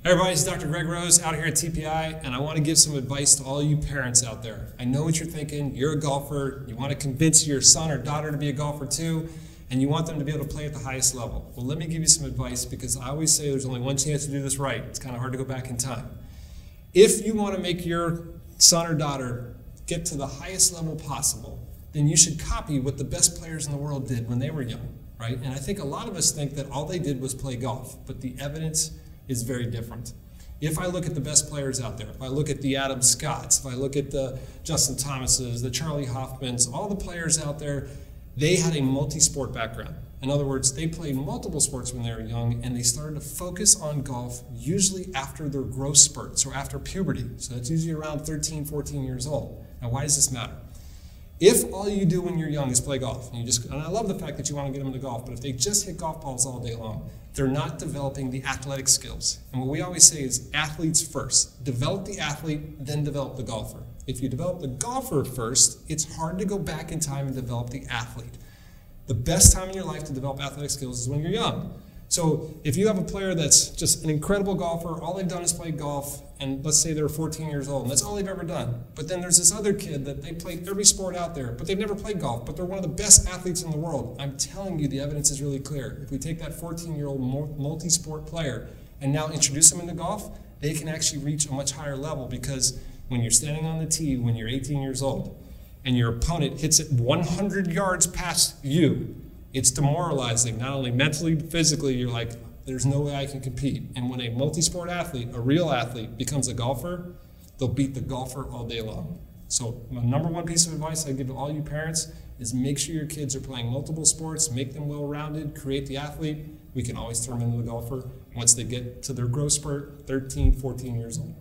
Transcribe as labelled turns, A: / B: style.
A: Hey everybody, it's Dr. Greg Rose out here at TPI, and I want to give some advice to all you parents out there. I know what you're thinking. You're a golfer. You want to convince your son or daughter to be a golfer too, and you want them to be able to play at the highest level. Well, let me give you some advice, because I always say there's only one chance to do this right. It's kind of hard to go back in time. If you want to make your son or daughter get to the highest level possible, then you should copy what the best players in the world did when they were young, right? And I think a lot of us think that all they did was play golf, but the evidence is very different. If I look at the best players out there, if I look at the Adam Scotts, if I look at the Justin Thomases, the Charlie Hoffmans, all the players out there, they had a multi-sport background. In other words, they played multiple sports when they were young, and they started to focus on golf usually after their growth spurts or after puberty. So that's usually around 13, 14 years old. Now, why does this matter? If all you do when you're young is play golf, and I love the fact that you want to get them into golf, but if they just hit golf balls all day long, they're not developing the athletic skills. And what we always say is athletes first. Develop the athlete, then develop the golfer. If you develop the golfer first, it's hard to go back in time and develop the athlete. The best time in your life to develop athletic skills is when you're young. So if you have a player that's just an incredible golfer, all they've done is play golf, and let's say they're 14 years old, and that's all they've ever done. But then there's this other kid that they played every sport out there, but they've never played golf, but they're one of the best athletes in the world. I'm telling you, the evidence is really clear. If we take that 14-year-old multi-sport player and now introduce them into golf, they can actually reach a much higher level, because when you're standing on the tee when you're 18 years old and your opponent hits it 100 yards past you, it's demoralizing, not only mentally, but physically. You're like, there's no way I can compete. And when a multi-sport athlete, a real athlete, becomes a golfer, they'll beat the golfer all day long. So my number one piece of advice I give to all you parents is make sure your kids are playing multiple sports, make them well-rounded, create the athlete. We can always turn them into the golfer once they get to their growth spurt, 13, 14 years old.